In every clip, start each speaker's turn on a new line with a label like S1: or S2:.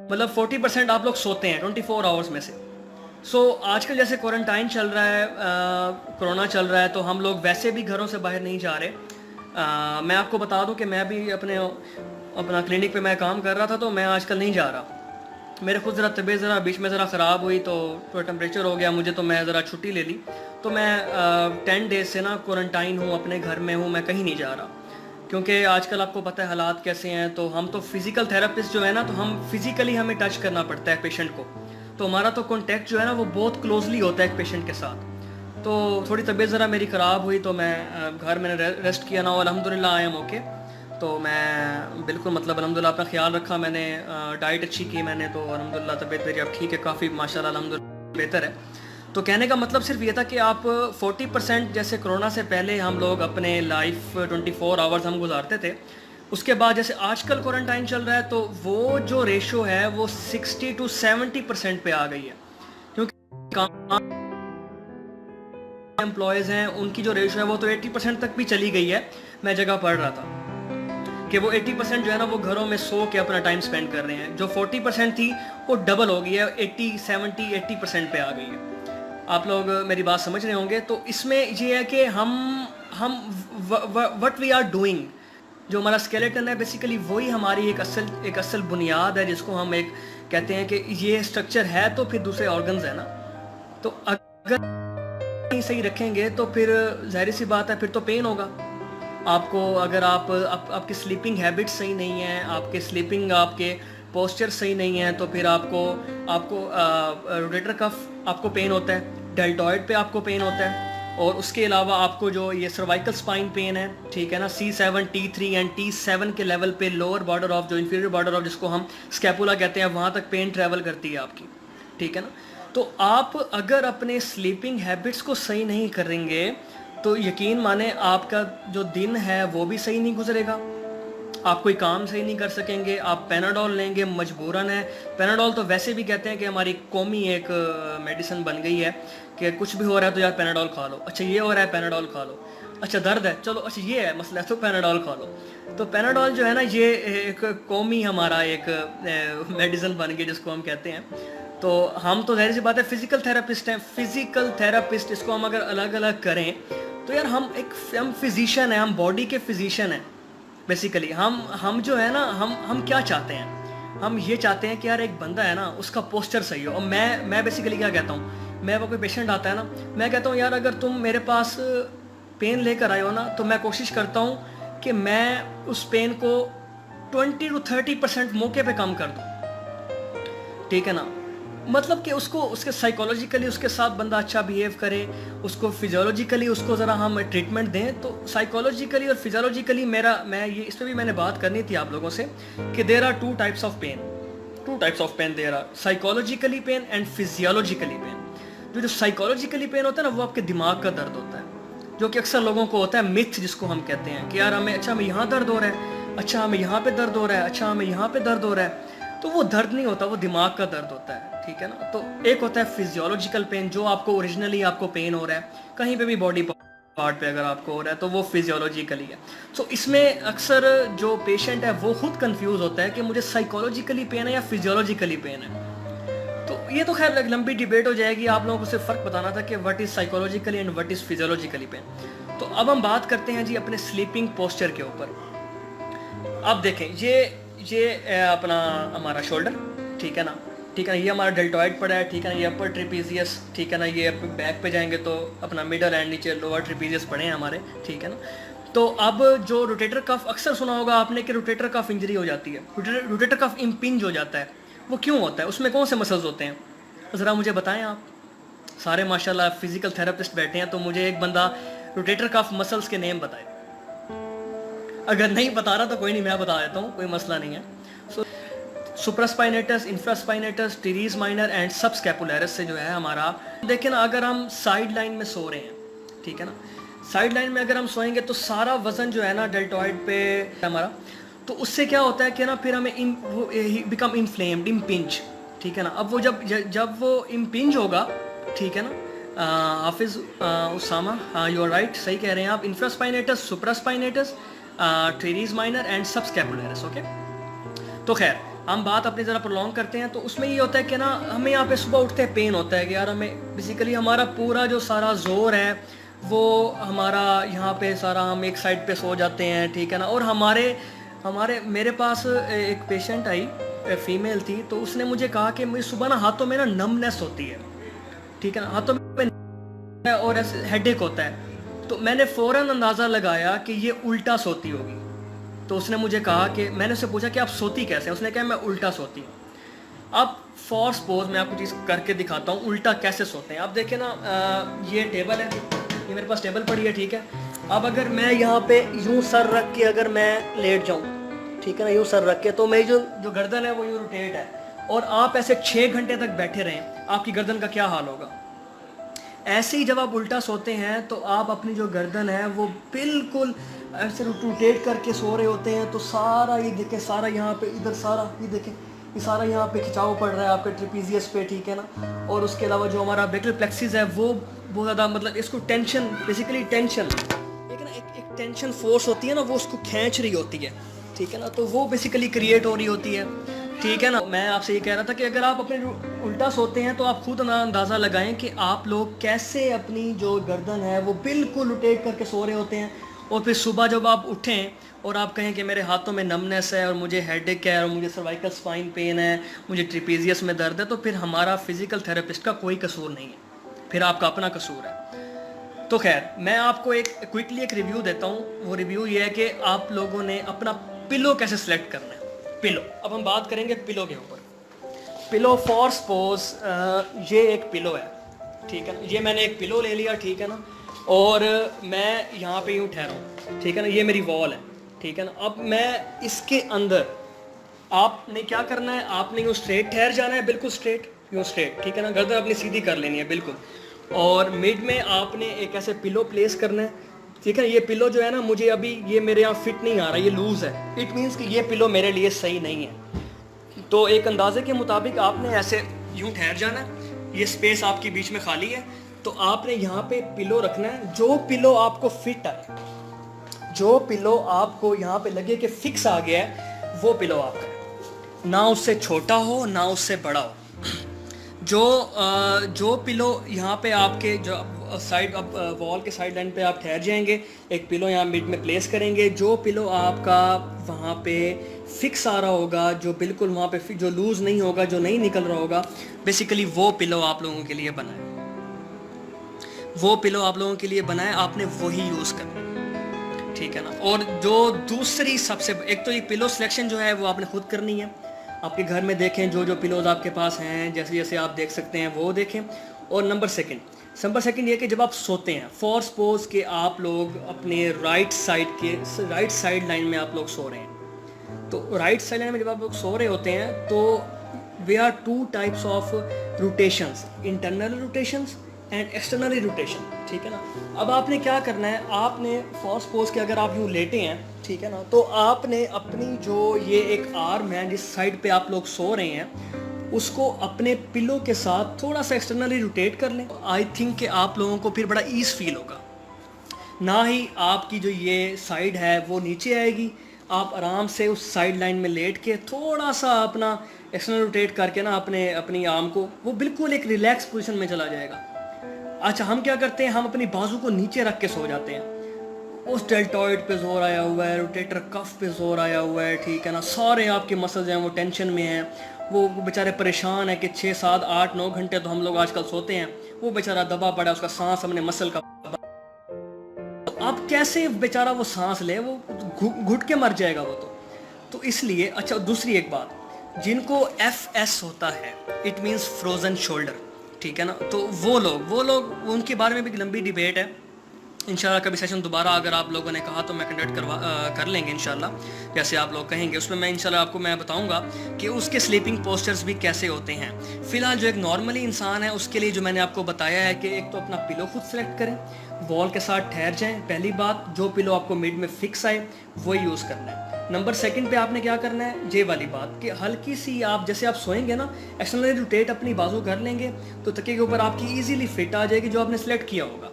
S1: मतलब 40% आप लोग सोते हैं 24 आवर्स में से। आजकल जैसे क्वारंटाइन चल रहा है, कोरोना चल रहा है, तो हम लोग वैसे भी घरों से बाहर नहीं जा रहे। मैं आपको बता दूं कि मैं भी अपना क्लिनिक पे मैं काम कर रहा था, तो मैं आजकल नहीं जा रहा। मेरे खुद ज़रा तबीयत ज़रा बीच में ज़रा ख़राब हुई, तो टेम्परेचर हो गया मुझे, तो मैं ज़रा छुट्टी ले ली। तो मैं 10 डेज़ से ना क्वारंटाइन हूँ, अपने घर में हूँ, मैं कहीं नहीं जा रहा। क्योंकि आजकल आपको पता है हालात कैसे हैं, तो हम तो फिज़िकल थेरेपिस्ट जो है ना, तो हम फिज़िकली हमें टच करना पड़ता है पेशेंट को। तो हमारा तो कॉन्टैक्ट जो है ना वो बहुत क्लोजली होता है एक पेशेंट के साथ। तो थोड़ी तबीयत ज़रा मेरी ख़राब हुई, तो मैं घर मैंने रेस्ट किया ना, और अल्हम्दुलिल्लाह आई एम ओके। तो मैं बिल्कुल मतलब अल्हम्दुलिल्लाह अपना ख्याल रखा मैंने, डाइट अच्छी की मैंने, तो अल्हम्दुलिल्लाह तबीयत मेरी अब ठीक है, काफ़ी माशाल्लाह अल्हम्दुलिल्लाह बेहतर है। तो कहने का मतलब सिर्फ ये था कि आप 40% जैसे कोरोना से पहले हम लोग अपने लाइफ 24 आवर्स हम गुजारते थे, उसके बाद जैसे आजकल क्वारंटाइन चल रहा है, तो वो जो रेशो है वो 60 to 70% पे आ गई है। क्योंकि एम्प्लॉयज़ हैं उनकी जो रेशो है वो तो 80% तक भी चली गई है। मैं जगह पढ़ रहा था कि वो 80% जो है ना वो घरों में सो के अपना टाइम स्पेंड कर रहे हैं। जो 40% थी वो डबल हो गई है, 80 पे आ गई है। आप लोग मेरी बात समझ रहे होंगे। तो इसमें ये है कि हम व्हाट वी आर डूइंग, जो हमारा स्केलेटन है बेसिकली वही हमारी एक असल बुनियाद है, जिसको हम एक कहते हैं कि ये स्ट्रक्चर है तो फिर दूसरे ऑर्गन्स है ना। तो अगर नहीं सही रखेंगे तो फिर जाहिर सी बात है फिर तो पेन होगा आपको। अगर आपकी स्लीपिंग हैबिट्स सही नहीं है, आपके स्लीपिंग आपके पोस्चर सही नहीं है, तो फिर आपको आपको रोटेटर कफ आपको पेन होता है, डेल्टॉइड पे आपको पेन होता है, और उसके अलावा आपको जो ये सर्वाइकल स्पाइन पेन है, ठीक है ना, C7 T3 एंड T7 के लेवल पे लोअर बॉर्डर ऑफ जो इंफीरियर बॉर्डर ऑफ जिसको हम स्कैपुला कहते हैं, वहाँ तक पेन ट्रैवल करती है आपकी, ठीक है ना। तो आप अगर अपने स्लीपिंग हैबिट्स को सही नहीं करेंगे तो यकीन माने आपका जो दिन है वो भी सही नहीं गुजरेगा, आप कोई काम सही नहीं कर सकेंगे। आप पैनाडोल लेंगे मजबूरन है। पैनाडोल तो वैसे भी कहते हैं कि हमारी कौमी एक मेडिसिन बन गई है कि कुछ भी हो रहा है तो यार पैनाडोल खा लो, अच्छा ये हो रहा है पैनाडोल खा लो, अच्छा दर्द है चलो, अच्छा ये है मसला है तो पैनाडोल खा लो। तो पैनाडोल जो है ना ये एक कौमी हमारा एक मेडिसिन बन गई जिसको हम कहते हैं। तो हम तो जाहिर सी बात है फिजिकल थेरेपिस्ट हैं, फिजिकल थेरेपिस्ट इसको हम अगर अलग अलग करें तो यार हम फिजिशियन हैं, हम बॉडी के फिजिशियन हैं बेसिकली। हम जो है ना हम क्या चाहते हैं, हम ये चाहते हैं कि यार एक बंदा है ना उसका पोस्चर सही हो। और मैं बेसिकली क्या कहता हूँ, मैं वो कोई पेशेंट आता है ना, मैं कहता हूँ यार अगर तुम मेरे पास पेन लेकर आए हो ना, तो मैं कोशिश करता हूँ कि मैं उस पेन को 20 to 30% मौके पे कम कर दूँ, ठीक है ना। मतलब कि उसको उसके साइकोलॉजिकली उसके साथ बंदा अच्छा बिहेव करे, उसको फिजियोलॉजिकली उसको ज़रा हम ट्रीटमेंट दें। तो साइकोलॉजिकली और फिजियोलॉजिकली मैं ये इस पर भी मैंने बात करनी थी आप लोगों से कि there are two types of pain there are psychologically pain and physiologically pain. जो साइकोलॉजिकली पेन होता है ना वो आपके दिमाग का दर्द होता है, जो कि अक्सर लोगों को होता है मिथ, जिसको हम कहते हैं कि यार हमें यहाँ दर्द हो रहा है, अच्छा हमें यहाँ पे दर्द हो रहा है, अच्छा हमें यहाँ पे दर्द हो रहा है। तो वो दर्द नहीं होता, वो दिमाग का दर्द होता है, ठीक है ना। तो एक होता है फिजियोलॉजिकल पेन, जो आपको ओरिजिनली आपको पेन हो रहा है कहीं पे भी बॉडी पार्ट पे अगर आपको हो रहा है तो वो फिजियोलॉजिकली है। सो इसमें अक्सर जो पेशेंट है वो खुद कंफ्यूज होता है कि मुझे साइकोलॉजिकली पेन है या फिजियोलॉजिकली पेन है। तो ये तो खैर एक लंबी डिबेट हो जाएगी, आप लोगों को सिर्फ फ़र्क बताना था कि what is psychologically and what is physiologically pain. तो अब हम बात करते हैं जी अपने स्लीपिंग पोस्चर के ऊपर। अब देखें ये अपना हमारा शोल्डर, ठीक है ना, ठीक है ना, ये हमारा डेल्टॉइड पड़ा है, ठीक है ना, ये अपर ट्रिपीजियस, ठीक है ना, ये बैक पे जाएंगे तो अपना मिडल एंड नीचे लोअर ट्रिपीजियस पड़े हैं हमारे, ठीक है ना। तो अब जो रोटेटर कफ अक्सर सुना होगा आपने कि रोटेटर कफ इंजरी हो जाती है, रोटेटर कफ इम्पिंज हो जाता है, वो क्यों होता है, उसमें कौन से मसल्स होते हैं, ज़रा मुझे बताएं आप। सारे माशाल्लाह फिजिकल थेरेपिस्ट बैठे हैं, तो मुझे एक बंदा रोटेटर कफ मसल्स के नेम बताए। अगर नहीं बता रहा तो कोई नहीं, मैं बता देता हूँ, कोई मसला नहीं है। Supraspinatus, infraspinatus, teres minor and subscapularis से जो है हमारा, देखिए ना, अगर हम साइड लाइन में सो रहे हैं, ठीक है ना, साइड लाइन में अगर हम सोएंगे तो सारा वजन जो है ना डेल्टॉइड पे हमारा, तो उससे क्या होता है कि ना फिर हमें बिकम इन्फ्लेम्ड, इम्पिंज, ठीक है ना। अब वो जब वो इम्पिंज होगा, ठीक है ना, हाफिज उसामा, हाँ यू आर राइट, सही कह रहे हैं आप, infraspinatus, supraspinatus, teres minor and subscapularis, okay. तो खैर हम बात अपनी ज़रा प्रोलॉन्ग करते हैं तो उसमें ये होता है कि ना हमें यहाँ पे सुबह उठते पेन होता है कि यार हमें बेसिकली हमारा पूरा जो सारा जोर है वो हमारा यहाँ पे सारा हम एक साइड पे सो जाते हैं, ठीक है ना। और हमारे हमारे मेरे पास एक पेशेंट आई, फीमेल थी, तो उसने मुझे कहा कि मुझे सुबह ना हाथों में ना नमनेस होती है, ठीक है ना, हाथों में और ऐसे हेडेक होता है। तो मैंने फ़ौरन अंदाज़ा लगाया कि ये उल्टा सोती होगी। तो उसने मुझे कहा कि मैंने उससे पूछा कि आप सोती कैसे हैं, उसने कहा मैं उल्टा सोती हूँ। अब फॉर सपोज मैं आपको चीज़ करके दिखाता हूँ उल्टा कैसे सोते हैं। आप देखें ना, ये टेबल है, ये मेरे पास टेबल पड़ी है, ठीक है। अब अगर मैं यहाँ पे यूँ सर रख के अगर मैं लेट जाऊँ, ठीक है ना, यूँ सर रख के, तो मेरी जो गर्दन है वो यूँ रोटेट है, और आप ऐसे 6 घंटे तक बैठे रहें, आपकी गर्दन का क्या हाल होगा। ऐसे ही जब आप उल्टा सोते हैं तो आप अपनी जो गर्दन है वो बिल्कुल ऐसे रोटेट करके सो रहे होते हैं। तो सारा ये देखें, सारा यहाँ पे इधर सारा ये देखें, ये सारा यहाँ पे खिंचाव पड़ रहा है आपके ट्रेपीजियस पे, ठीक है ना। और उसके अलावा जो हमारा ब्रेकियल प्लेक्सिस है वो बहुत ज़्यादा, मतलब इसको टेंशन, बेसिकली टेंशन एक ना एक टेंशन फोर्स होती है ना, वो उसको खींच रही होती है, ठीक है ना। तो वो बेसिकली क्रिएट हो रही होती है, ठीक है ना। मैं आपसे ये कह रहा था कि अगर आप अपने उल्टा सोते हैं तो आप खुद अंदाज़ा लगाएं कि आप लोग कैसे अपनी जो गर्दन है वो बिल्कुल रोटेट करके सो रहे होते हैं। और फिर सुबह जब आप उठें और आप कहें कि मेरे हाथों में नमनेस है और मुझे हेडेक है और मुझे सर्वाइकल स्पाइन पेन है, मुझे ट्रिपीजियस में दर्द है, तो फिर हमारा फिज़िकल थेरेपिस्ट का कोई कसूर नहीं है, फिर आपका अपना कसूर है। तो खैर, मैं आपको एक क्विकली एक रिव्यू देता हूँ। वो रिव्यू ये है कि आप लोगों ने अपना पिलो कैसे सेलेक्ट करना है। पिलो, अब हम बात करेंगे पिलो के ऊपर। पिलो फॉर सपोज ये एक पिलो है, ठीक है ना, ये मैंने एक पिलो ले लिया, ठीक है ना, और मैं यहाँ पे यूँ ठहरा हूँ, ठीक है ना, ये मेरी वॉल है, ठीक है ना। अब मैं इसके अंदर, आपने क्या करना है, आपने यूँ स्ट्रेट ठहर जाना है, बिल्कुल स्ट्रेट, यूँ स्ट्रेट, ठीक है ना, गर्दन अपनी सीधी कर लेनी है बिल्कुल। और मिड में आपने एक ऐसे पिलो प्लेस करना है, ठीक है। ये पिलो जो है ना, मुझे अभी ये मेरे यहाँ फिट नहीं आ रहा, ये लूज़ है, इट मीन्स कि ये पिलो मेरे लिए सही नहीं है। तो एक अंदाजे के मुताबिक आपने ऐसे यूँ ठहर जाना है, ये स्पेस आपकी बीच में खाली है, तो आपने यहाँ पे पिलो रखना है, जो पिलो आपको फिट आए, जो पिलो आपको यहाँ पे लगे कि फिक्स आ गया है, वो पिलो आपका है, ना उससे छोटा हो ना उससे बड़ा हो। जो पिलो यहाँ पे आपके जो साइड, अब वॉल के साइड लाइन पे आप ठहर जाएंगे, एक पिलो यहाँ मिड में प्लेस करेंगे, जो पिलो आपका वहाँ पे फिक्स आ रहा होगा, जो बिल्कुल वहाँ पे जो लूज़ नहीं होगा, जो नहीं निकल रहा होगा, बेसिकली वो पिलो आप लोगों के लिए बना है, वो पिलो आप लोगों के लिए बना है, आपने वही यूज़ करना है, ठीक है ना। और जो दूसरी सबसे, एक तो ये पिलो सिलेक्शन जो है वो आपने खुद करनी है, आपके घर में देखें जो जो पिलोज आपके पास हैं, जैसे जैसे आप देख सकते हैं वो देखें। और नंबर सेकंड ये कि जब आप सोते हैं, फॉर सपोज कि आप लोग अपने राइट साइड लाइन में आप लोग सो रहे हैं, तो राइट साइड लाइन में जब आप लोग सो रहे होते हैं तो they are 2 types of rotations, internal rotations and externally rotation, ठीक है ना। अब आपने क्या करना है, आपने फॉर सपोज कि अगर आप यूँ लेटे हैं, ठीक है ना, तो आपने अपनी जो ये एक आर्म है जिस साइड पे आप लोग सो रहे हैं, उसको अपने पिलो के साथ थोड़ा सा एक्सटर्नली रोटेट कर लें। आई थिंक कि आप लोगों को फिर बड़ा ईज फील होगा, ना ही आपकी जो ये साइड है वो नीचे आएगी, आप आराम से उस साइड लाइन में लेट के थोड़ा सा अपना एक्सटर्नल रोटेट करके ना अपनी आर्म को, वो बिल्कुल एक रिलैक्स पोजीशन में चला जाएगा। अच्छा, हम क्या करते हैं, हम अपनी बाजू को नीचे रख के सो जाते हैं, उस डेल्टॉइड पे जोर आया हुआ है, रोटेटर कफ पे जोर आया हुआ है, ठीक है ना, सारे आपके मसल्स हैं वो टेंशन में हैं, वो बेचारे परेशान है कि 6, 7, 8, 9 घंटे तो हम लोग आजकल सोते हैं, वो बेचारा दबा पड़ा, उसका सांस अपने मसल का, अब कैसे बेचारा वो सांस ले, वो घुट के मर जाएगा वो तो इसलिए। अच्छा, दूसरी एक बात, जिनको FS होता है, इट मीन्स फ्रोजन शोल्डर, ठीक है ना, तो वो लोग उनके बारे में भी लंबी डिबेट है। इंशाल्लाह कभी सेशन दोबारा अगर आप लोगों ने कहा तो मैं कंडक्ट कर लेंगे इंशाल्लाह, जैसे आप लोग कहेंगे उसमें मैं इंशाल्लाह आपको मैं बताऊंगा कि उसके स्लीपिंग पोस्चर्स भी कैसे होते हैं। फ़िलहाल जो एक नॉर्मली इंसान है उसके लिए जो मैंने आपको बताया है कि एक तो अपना पिलो खुद सेलेक्ट करें, वॉल के साथ ठहर जाएँ, पहली बात, जो पिलो आपको मिड में फिक्स आए वही यूज़ करना है। नंबर सेकंड पे आपने क्या करना है, ये वाली बात कि हल्की सी आप जैसे आप सोएंगे ना, एक्सटर्नली रोटेट अपनी बाजू कर लेंगे तो तकिए के ऊपर आपकी ईजिली फिट आ जाएगी जो आपने सेलेक्ट किया होगा,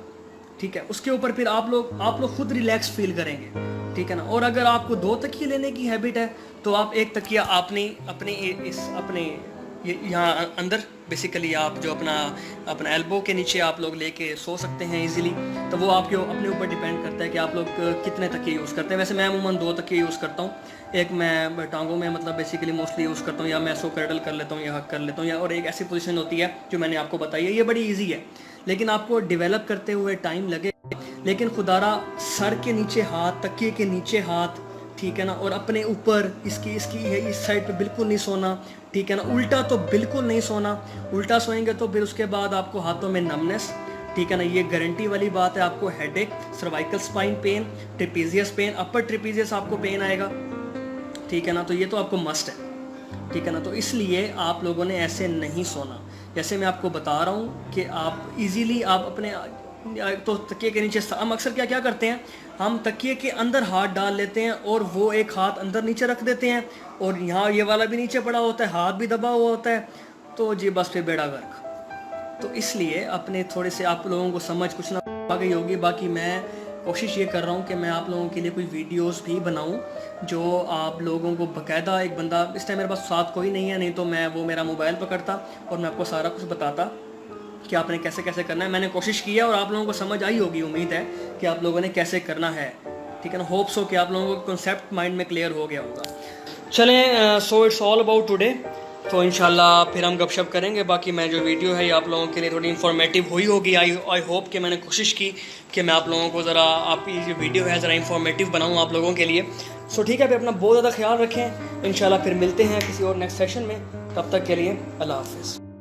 S1: ठीक है। उसके ऊपर फिर आप लोग खुद रिलैक्स फील करेंगे, ठीक है ना। और अगर आपको 2 तकिए लेने की हैबिट है तो आप एक तकिया अपने यहाँ अंदर बेसिकली आप जो अपना एल्बो के नीचे आप लोग लेके सो सकते हैं इजीली। तो वो आपके अपने ऊपर डिपेंड करता है कि आप लोग कितने तकिए यूज़ करते हैं। वैसे मैं अमूमन 2 तकिए यूज़ करता हूँ, एक मैं टांगों में मतलब बेसिकली मोस्टली यूज़ करता हूँ, या मैं सो क्रैडल कर लेता हूँ या हक कर लेता हूँ, या और एक ऐसी पोजीशन होती है जो मैंने आपको बताई है। ये बड़ी ईजी है, लेकिन आपको डेवलप करते हुए टाइम लगे। लेकिन खुदारा सर के नीचे हाथ, तकिए के नीचे हाथ, ठीक है ना, और अपने ऊपर इसकी इस साइड पे बिल्कुल नहीं सोना, ठीक है ना। उल्टा तो बिल्कुल नहीं सोना, उल्टा सोएंगे तो फिर उसके बाद आपको हाथों में नमनेस, ठीक है ना, ये गारंटी वाली बात है। आपको headache, cervical spine pain, trapezius pain, upper trapezius आपको पेन आएगा, ठीक है ना। तो ये तो आपको मस्ट है, ठीक है ना। तो इसलिए आप लोगों ने ऐसे नहीं सोना। जैसे मैं आपको बता रहा हूँ कि आप इजीली आप अपने तो तकिए के नीचे, हम अक्सर क्या करते हैं, हम तकिए के अंदर हाथ डाल लेते हैं और वो एक हाथ अंदर नीचे रख देते हैं और यहाँ ये वाला भी नीचे पड़ा होता है, हाथ भी दबा हुआ होता है, तो जी बस फिर बेड़ा गर्क। तो इसलिए अपने थोड़े से आप लोगों को समझ कुछ ना आ गई होगी। बाकी मैं कोशिश ये कर रहा हूँ कि मैं आप लोगों के लिए कोई वीडियोस भी बनाऊँ जो आप लोगों को बाकायदा, एक बंदा, इस टाइम मेरे पास साथ कोई नहीं है, नहीं तो मैं वो मेरा मोबाइल पकड़ता और मैं आपको सारा कुछ बताता कि आपने कैसे कैसे करना है। मैंने कोशिश की है और आप लोगों को समझ आई होगी, उम्मीद है कि आप लोगों ने कैसे करना है, ठीक है ना। होप्स हो कि आप लोगों को कॉन्सेप्ट माइंड में क्लियर हो गया होगा। चलें, so it's all about today. तो इंशाल्लाह फिर हम गपशप करेंगे। बाकी मैं जो वीडियो है ये आप लोगों के लिए थोड़ी इन्फॉर्मेटिव हुई होगी। आई होप कि मैंने कोशिश की कि मैं आप लोगों को ज़रा, आपकी जो वीडियो है ज़रा इन्फॉर्मेटिव बनाऊँ आप लोगों के लिए। सो ठीक है, फिर अपना बहुत ज़्यादा ख्याल रखें। इंशाल्लाह फिर मिलते हैं किसी और नेक्स्ट सेशन में। तब तक के लिए अल्लाह हाफ़िज़।